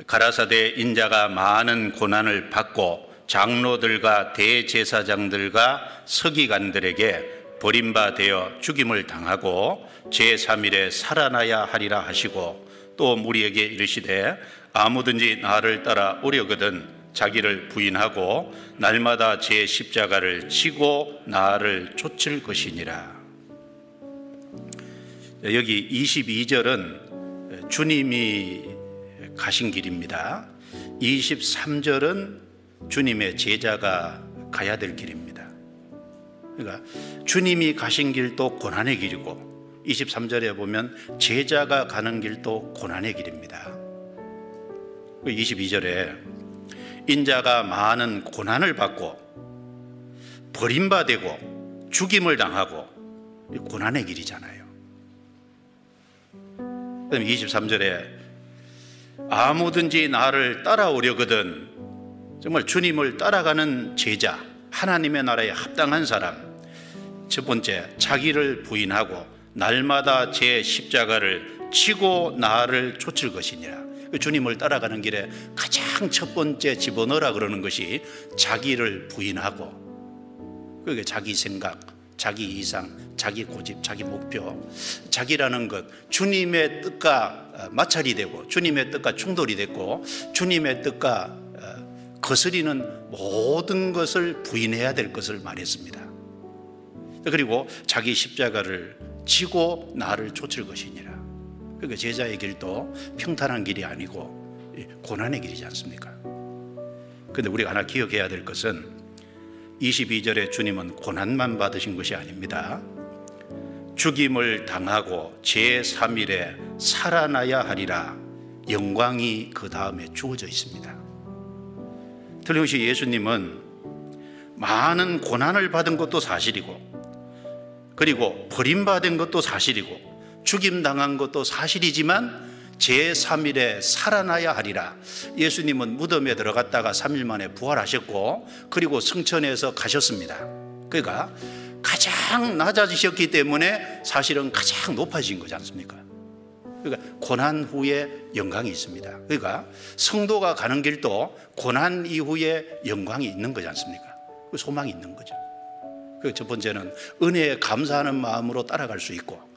가라사대 인자가 많은 고난을 받고 장로들과 대제사장들과 서기관들에게 버림받아 죽임을 당하고 제3일에 살아나야 하리라 하시고, 또 무리에게 이르시되 아무든지 나를 따라 오려거든 자기를 부인하고 날마다 제 십자가를 지고 나를 쫓을 것이니라. 여기 22절은 주님이 가신 길입니다. 23절은 주님의 제자가 가야 될 길입니다. 그러니까 주님이 가신 길도 고난의 길이고 23절에 보면 제자가 가는 길도 고난의 길입니다. 22절에 인자가 많은 고난을 받고 버림받고 죽임을 당하고 고난의 길이잖아요. 그럼 23절에 아무든지 나를 따라오려거든, 정말 주님을 따라가는 제자, 하나님의 나라에 합당한 사람, 첫 번째 자기를 부인하고 날마다 제 십자가를 지고 나를 쫓을 것이니라. 주님을 따라가는 길에 가장 첫 번째 집어넣으라 그러는 것이 자기를 부인하고, 그게 자기 생각, 자기 이상, 자기 고집, 자기 목표, 자기라는 것, 주님의 뜻과 마찰이 되고 주님의 뜻과 충돌이 됐고 주님의 뜻과 거스리는 모든 것을 부인해야 될 것을 말했습니다. 그리고 자기 십자가를 지고 나를 쫓을 것이니라. 그러니까 제자의 길도 평탄한 길이 아니고 고난의 길이지 않습니까? 그런데 우리가 하나 기억해야 될 것은 22절에 주님은 고난만 받으신 것이 아닙니다. 죽임을 당하고 제3일에 살아나야 하리라, 영광이 그 다음에 주어져 있습니다. 틀림없이 예수님은 많은 고난을 받은 것도 사실이고, 그리고 버림받은 것도 사실이고, 죽임당한 것도 사실이지만 제3일에 살아나야 하리라. 예수님은 무덤에 들어갔다가 3일 만에 부활하셨고 그리고 성천에서 가셨습니다. 그러니까 가장 낮아지셨기 때문에 사실은 가장 높아진 거지 않습니까? 그러니까 고난 후에 영광이 있습니다. 그러니까 성도가 가는 길도 고난 이후에 영광이 있는 거지 않습니까? 소망이 있는 거죠. 첫 번째는 은혜에 감사하는 마음으로 따라갈 수 있고,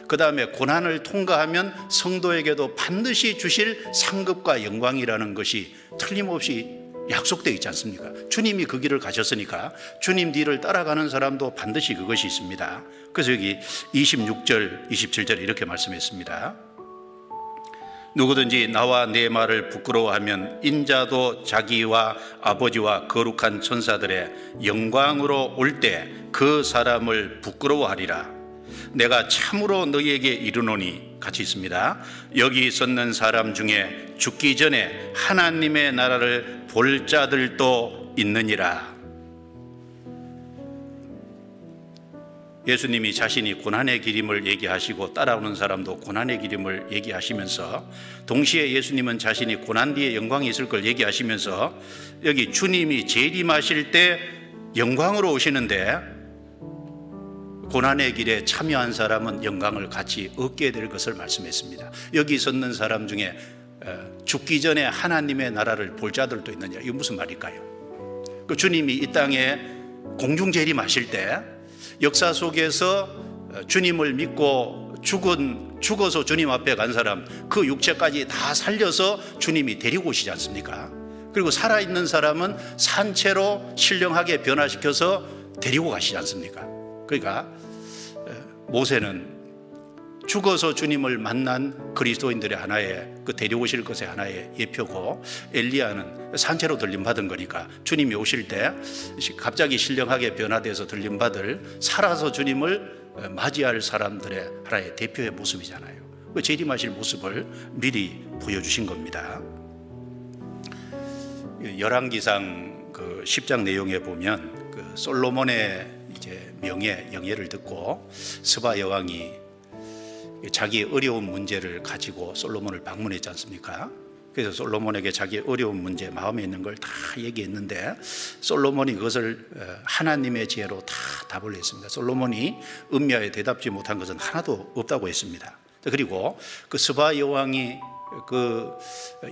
그 다음에 고난을 통과하면 성도에게도 반드시 주실 상급과 영광이라는 것이 틀림없이 약속되어 있지 않습니까? 주님이 그 길을 가셨으니까 주님 뒤를 따라가는 사람도 반드시 그것이 있습니다. 그래서 여기 26절, 27절 이렇게 말씀했습니다. 누구든지 나와 내 말을 부끄러워하면 인자도 자기와 아버지와 거룩한 천사들의 영광으로 올 때 그 사람을 부끄러워하리라. 내가 참으로 너희에게 이르노니, 같이 있습니다. 여기 섰는 사람 중에 죽기 전에 하나님의 나라를 볼 자들도 있느니라. 예수님이 자신이 고난의 길임을 얘기하시고 따라오는 사람도 고난의 길임을 얘기하시면서, 동시에 예수님은 자신이 고난 뒤에 영광이 있을 걸 얘기하시면서 여기 주님이 재림하실 때 영광으로 오시는데 고난의 길에 참여한 사람은 영광을 같이 얻게 될 것을 말씀했습니다. 여기 섰는 사람 중에 죽기 전에 하나님의 나라를 볼 자들도 있느냐, 이거 무슨 말일까요? 그 주님이 이 땅에 공중 재림하실 때 역사 속에서 주님을 믿고 죽어서 주님 앞에 간 사람, 그 육체까지 다 살려서 주님이 데리고 오시지 않습니까? 그리고 살아있는 사람은 산채로 신령하게 변화시켜서 데리고 가시지 않습니까? 그러니까 모세는 죽어서 주님을 만난 그리스도인들의 하나의 그 데려오실 것의 하나의 예표고, 엘리야는 산채로 들림받은 거니까 주님이 오실 때 갑자기 신령하게 변화돼서 들림받을 살아서 주님을 맞이할 사람들의 하나의 대표의 모습이잖아요. 그 재림하실 모습을 미리 보여주신 겁니다. 열왕기상 그 10장 내용에 보면 그 솔로몬의 이제 영예를 듣고 스바 여왕이 자기의 어려운 문제를 가지고 솔로몬을 방문했지 않습니까? 그래서 솔로몬에게 자기의 어려운 문제, 마음에 있는 걸 다 얘기했는데 솔로몬이 그것을 하나님의 지혜로 다 답을 했습니다. 솔로몬이 음미하에 대답지 못한 것은 하나도 없다고 했습니다. 그리고 그 스바 여왕이 그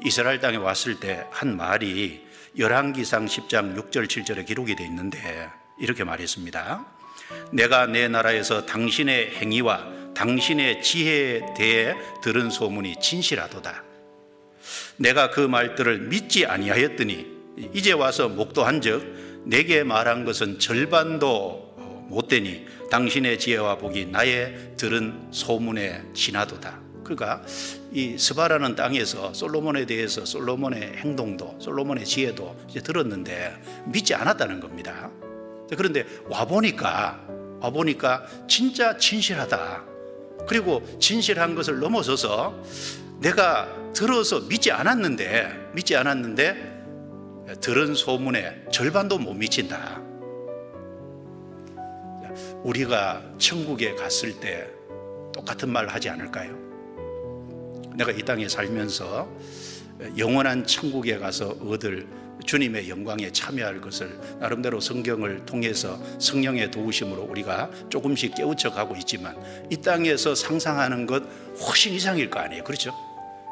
이스라엘 땅에 왔을 때 한 말이 열왕기상 10장 6절 7절에 기록이 되어 있는데 이렇게 말했습니다. 내가 내 나라에서 당신의 행위와 당신의 지혜에 대해 들은 소문이 진실하도다. 내가 그 말들을 믿지 아니하였더니 이제 와서 목도한즉 내게 말한 것은 절반도 못되니 당신의 지혜와 복이 나의 들은 소문에 지나도다. 그러니까 이 스바라는 땅에서 솔로몬에 대해서 솔로몬의 행동도 솔로몬의 지혜도 이제 들었는데 믿지 않았다는 겁니다. 그런데 와보니까 진짜 진실하다. 그리고 진실한 것을 넘어서서 내가 들어서 믿지 않았는데 들은 소문에 절반도 못 미친다. 우리가 천국에 갔을 때 똑같은 말 하지 않을까요? 내가 이 땅에 살면서 영원한 천국에 가서 얻을 주님의 영광에 참여할 것을 나름대로 성경을 통해서 성령의 도우심으로 우리가 조금씩 깨우쳐 가고 있지만 이 땅에서 상상하는 것 훨씬 이상일 거 아니에요. 그렇죠?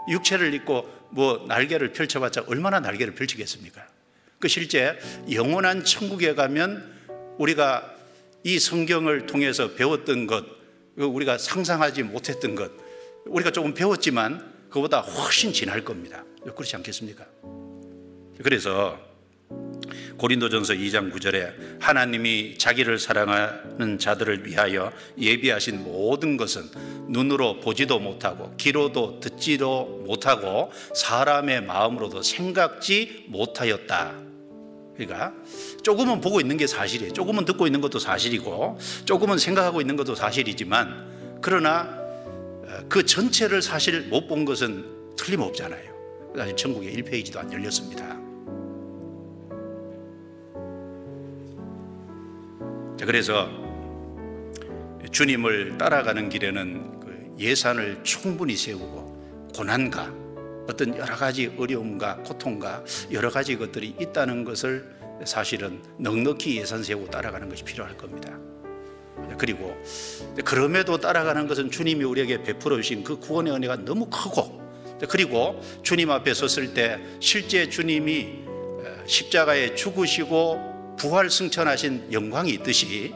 육체를 입고 날개를 펼쳐봤자 얼마나 날개를 펼치겠습니까? 그 실제 영원한 천국에 가면 우리가 이 성경을 통해서 배웠던 것, 우리가 상상하지 못했던 것, 우리가 조금 배웠지만 그보다 훨씬 진할 겁니다. 그렇지 않겠습니까? 그래서 고린도전서 2장 9절에 하나님이 자기를 사랑하는 자들을 위하여 예비하신 모든 것은 눈으로 보지도 못하고 귀로도 듣지도 못하고 사람의 마음으로도 생각지 못하였다. 그러니까 조금은 보고 있는 게 사실이에요. 조금은 듣고 있는 것도 사실이고 조금은 생각하고 있는 것도 사실이지만 그러나 그 전체를 사실 못 본 것은 틀림없잖아요. 아직 천국에 1페이지도 안 열렸습니다. 그래서 주님을 따라가는 길에는 그 예산을 충분히 세우고 고난과 어떤 여러 가지 어려움과 고통과 여러 가지 것들이 있다는 것을 사실은 넉넉히 예산 세우고 따라가는 것이 필요할 겁니다. 그리고 그럼에도 따라가는 것은 주님이 우리에게 베풀어 주신 그 구원의 은혜가 너무 크고, 그리고 주님 앞에 섰을 때 실제 주님이 십자가에 죽으시고 부활 승천하신 영광이 있듯이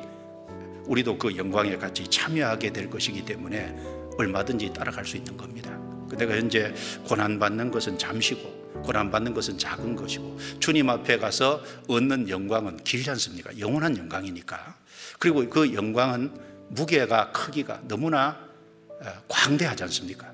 우리도 그 영광에 같이 참여하게 될 것이기 때문에 얼마든지 따라갈 수 있는 겁니다. 내가 현재 고난받는 것은 잠시고 고난받는 것은 작은 것이고 주님 앞에 가서 얻는 영광은 길지 않습니까? 영원한 영광이니까. 그리고 그 영광은 무게가 크기가 너무나 광대하지 않습니까?